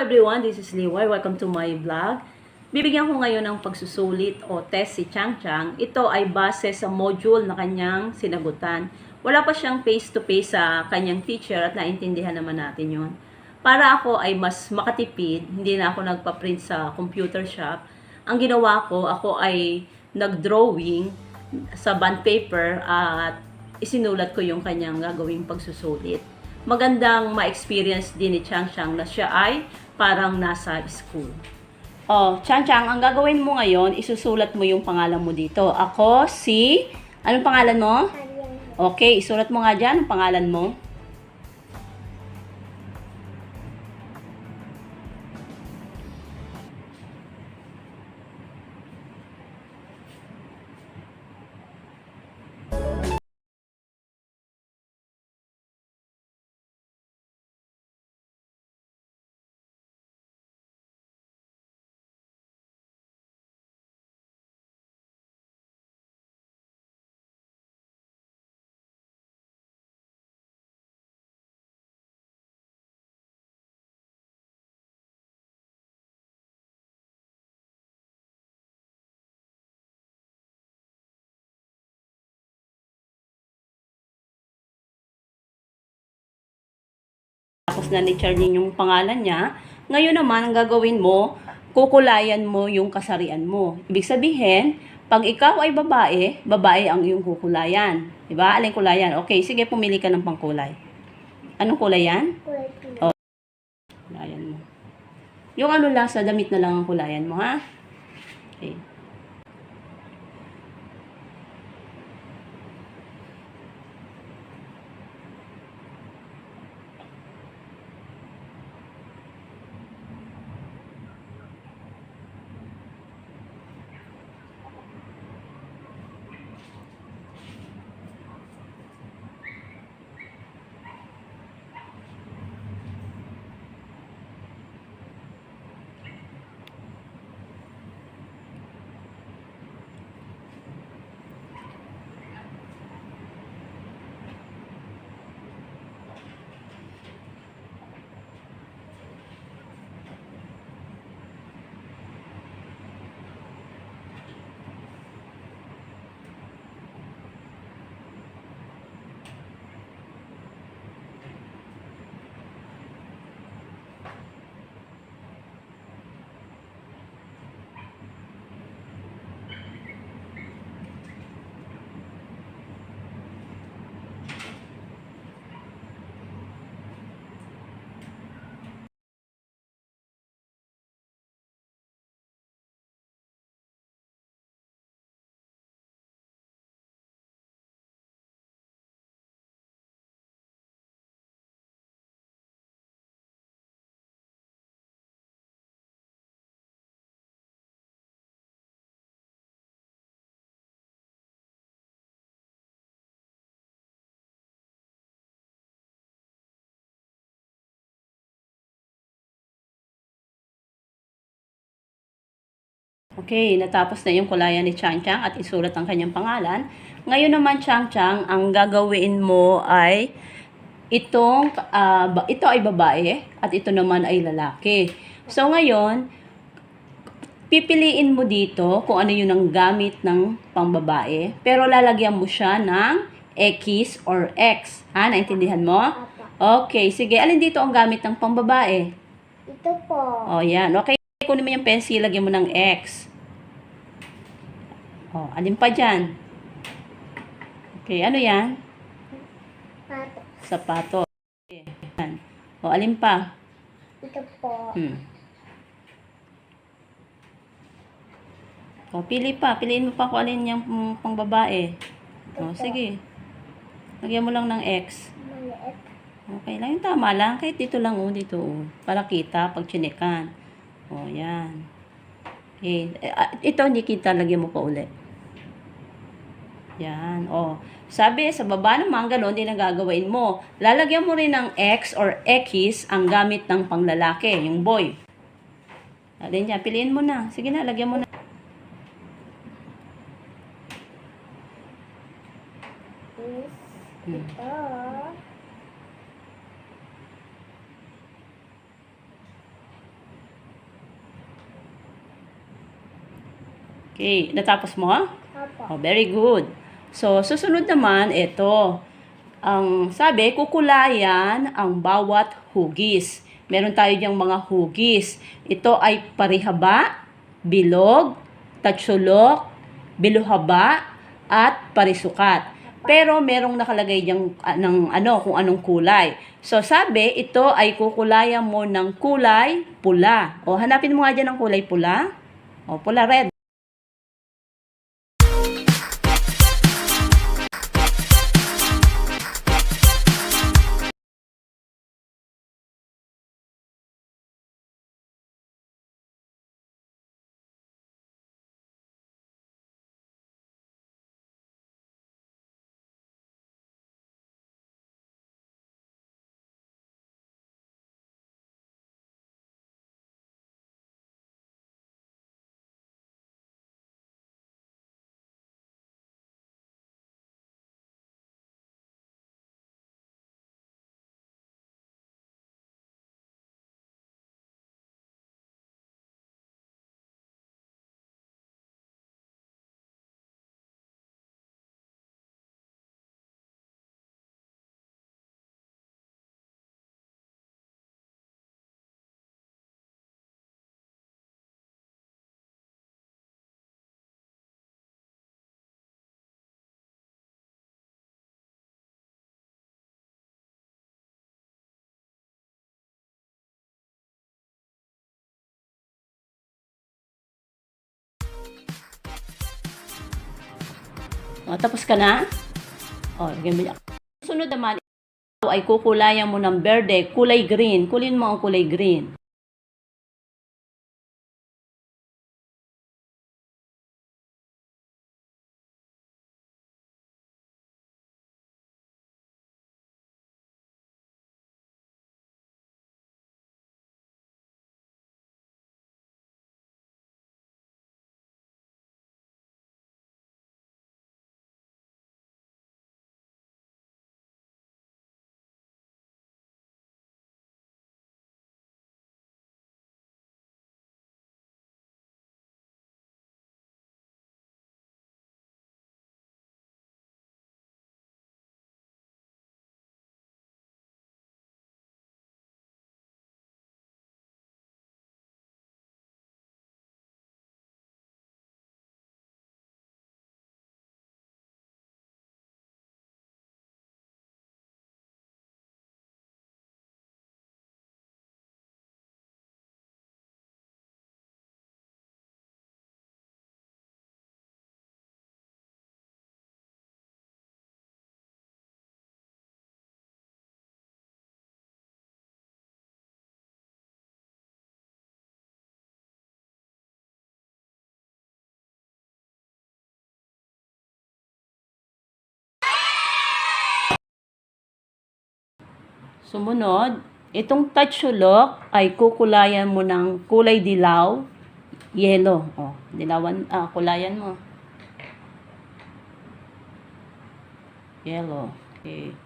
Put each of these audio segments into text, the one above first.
everyone, this is Liway. Welcome to my vlog. Bibigyan ko ngayon ng pagsusulit o test si Chang Chang. Ito ay base sa module na kanyang sinagutan. Wala pa siyang face-to-face sa kanyang teacher at naintindihan naman natin yon. Para ako ay mas makatipid, hindi na ako nagpa-print sa computer shop. Ang ginawa ko, ako ay nag-drawing sa bond paper at isinulat ko yung kanyang gagawing pagsusulit. Magandang ma-experience din ni Chang Chang na siya ay parang nasa school. Oh, Chang Chang, ang gagawin mo ngayon, isusulat mo yung pangalan mo dito. Ako si... Anong pangalan mo? Okay, isulat mo nga dyan ang pangalan mo. Tapos na ni Charlene yung pangalan niya. Ngayon naman, ang gagawin mo, kukulayan mo yung kasarian mo. Ibig sabihin, pag ikaw ay babae, babae ang iyong kukulayan. Diba? Aling kulayan? Okay, sige, pumili ka ng pangkulay. Anong kulay yan? Kulay pink. Oh, kulayan mo. Yung ano lang, sa damit na lang ang kulayan mo, ha? Okay. Okay, natapos na yung kulayan ni Chang Chang at isulat ang kanyang pangalan. Ngayon naman, Chang Chang, ang gagawin mo ay ito ay babae at ito naman ay lalaki. So ngayon, pipiliin mo dito kung ano yun ang gamit ng pangbabae, pero lalagyan mo siya ng X or X. Ha, naintindihan mo? Okay, sige. Alin dito ang gamit ng pangbabae? Ito po. Oh, yan. Okay, kunin mo yung pencil, lagyan mo ng X. Oh, alin pa dyan? Okay, ano yan? Pato. Sapato. Okay, yan. Oh, alin pa? Ito po. Oh, pili pa. Piliin mo pa kung alin yung pang babae. Oh, sige. Lagyan mo lang ng X. Maliit. Okay lang. Yung tama lang. Kahit dito lang, oh, dito, oh. Para kita pag chinekan. Oh, yan. Okay. Ito, hindi kita. Lagyan mo pa ulit. Yan. Oh. Sabi, sa baba naman, gano'n din ang gagawin mo. Lalagyan mo rin ng X or X ang gamit ng panglalaki, yung boy. Alin yan. Piliin mo na. Sige na, lagyan mo na. Ito. Okay, natapos mo? Opo. Oh, very good. So, susunod naman, ito. Ang sabi, kukulayan ang bawat hugis. Meron tayo diyang mga hugis. Ito ay parihaba, bilog, tatsulok, biluhaba, at parisukat. Pero merong nakalagay diyang kung anong kulay. So, sabi, ito ay kukulayan mo ng kulay pula. O, hanapin mo nga dyan ng kulay pula. O, pula red. O, tapos ka na? O, lagyan mo yan. Sunod naman, ito ay kukulayan mo ng berde, kulay green. Kulin mo ang kulay green. Sumunod, itong tatsulok ay kukulayan mo ng kulay dilaw, yellow. O, kulayan mo. Yellow. Okay.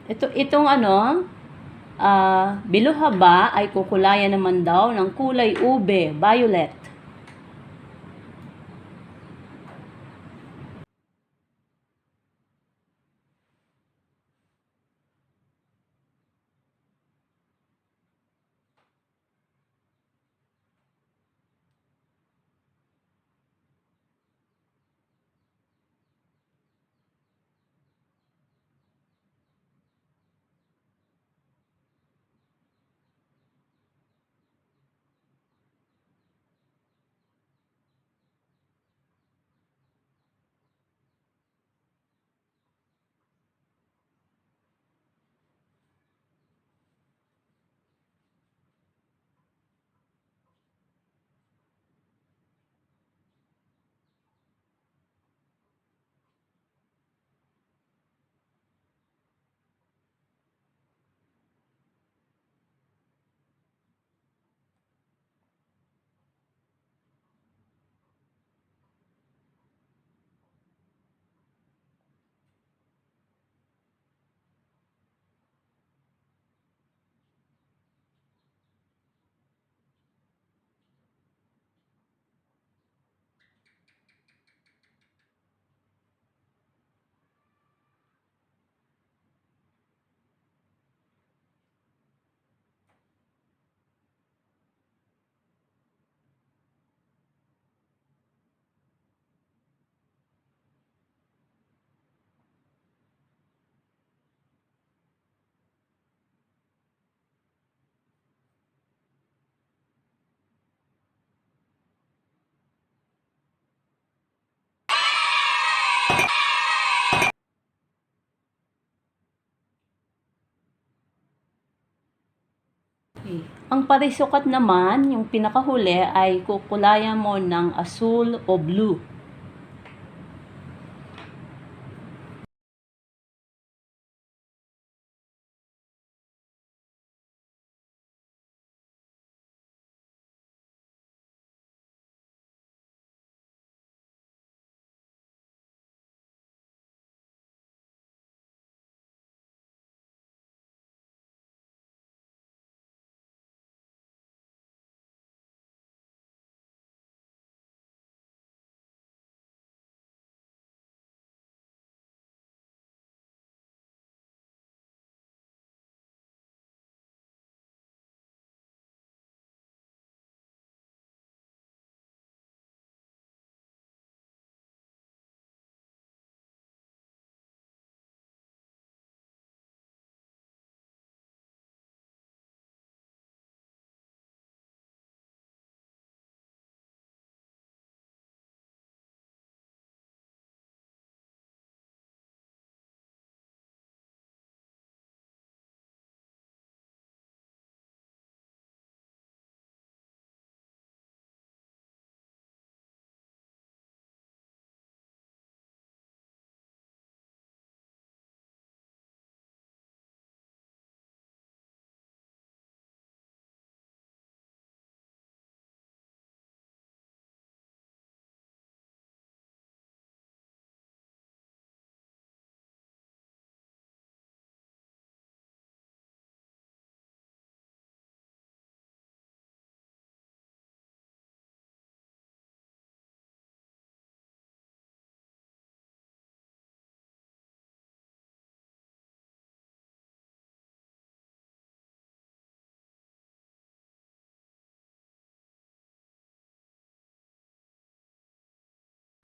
Itong biluhaba ay kukulayan naman daw ng kulay ube, violet. Okay. Ang parisukat naman, yung pinakahuli ay kukulayan mo ng asul o blue.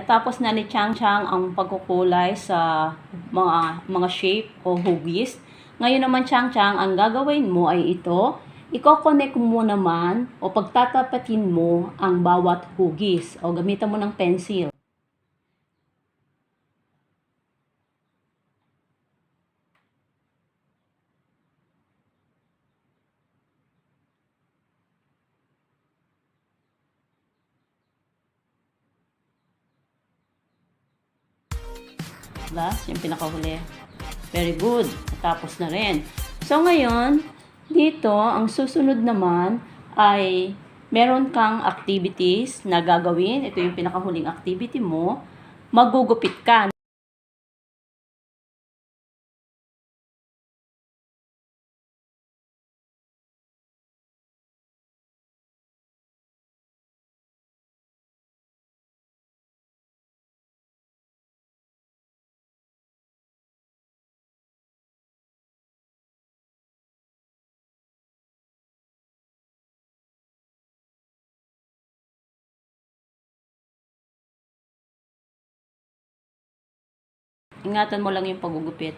Tapos na ni Chang Chang ang pagkukulay sa mga shape o hugis. Ngayon naman Chang Chang, ang gagawin mo ay ito. Iko-connect mo naman o pagtatapatin mo ang bawat hugis o gamitan mo ng pencil. Last, yung pinakahuli. Very good. Tapos na rin. So, ngayon, dito, ang susunod naman ay meron kang activities na gagawin. Ito yung pinakahuling activity mo. Magugupit ka. Ingatan mo lang yung pagugupit.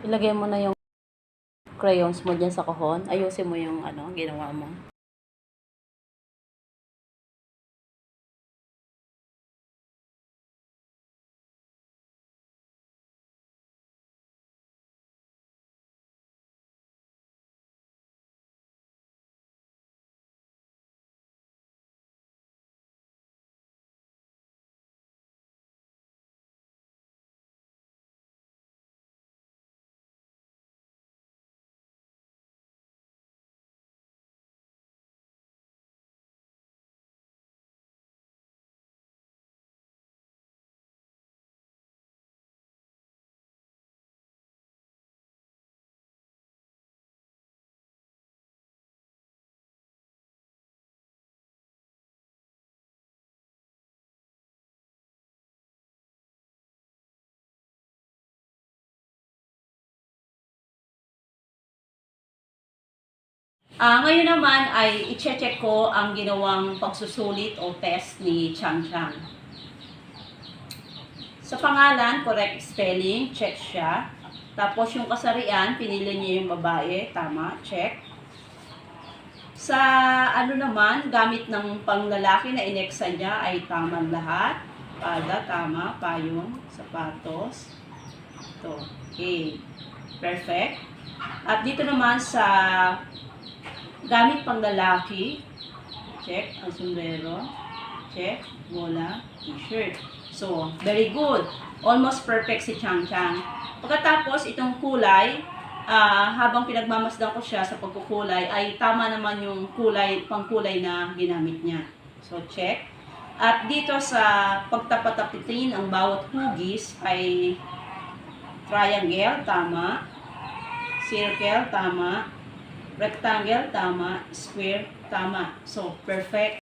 Ilagay mo na yung crayons mo dyan sa kahon. Ayusin mo yung ginawa mo. Ngayon naman ay i-check ko ang ginawang pagsusulit o test ni Chang Chang. Sa pangalan, correct spelling, check siya. Tapos yung kasarian, pinili niya yung babae, tama, check. Sa naman, gamit ng panglalaki na ineksa niya ay tama lahat. Pada, tama, payong, sapatos. Ito, okay. Perfect. At dito naman sa gamit pang lalaki, check, ang sombrero, check, bola, t-shirt. So, very good. Almost perfect si Chang Chang. Pagkatapos, itong kulay, habang pinagmamasdan ko siya sa pagkukulay, ay tama naman yung pangkulay na ginamit niya. So, check. At dito sa pagtapat-tapitin ang bawat hugis ay triangle, tama. Circle, tama. Rectangle, tama. Square, tama. So, perfect.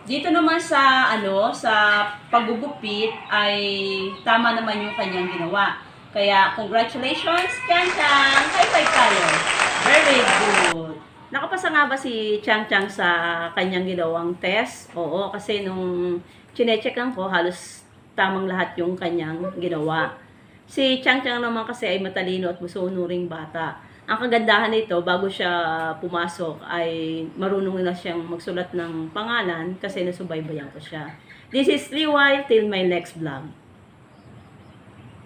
Dito naman sa sa paggugupit ay tama naman yung kanyang ginawa. Kaya congratulations, Chang Chang! High five tayo. Very good. Nakapasa nga ba si Chang Chang sa kanyang ginawang test? Oo, kasi nung chine-checkan ko, halos tamang lahat yung kanyang ginawa. Si Chang Chang naman kasi ay matalino at masunuring bata. Ang kagandahan nito, bago siya pumasok, ay marunong na siyang magsulat ng pangalan kasi nasubaybayan ko siya. This is Liway, till my next vlog.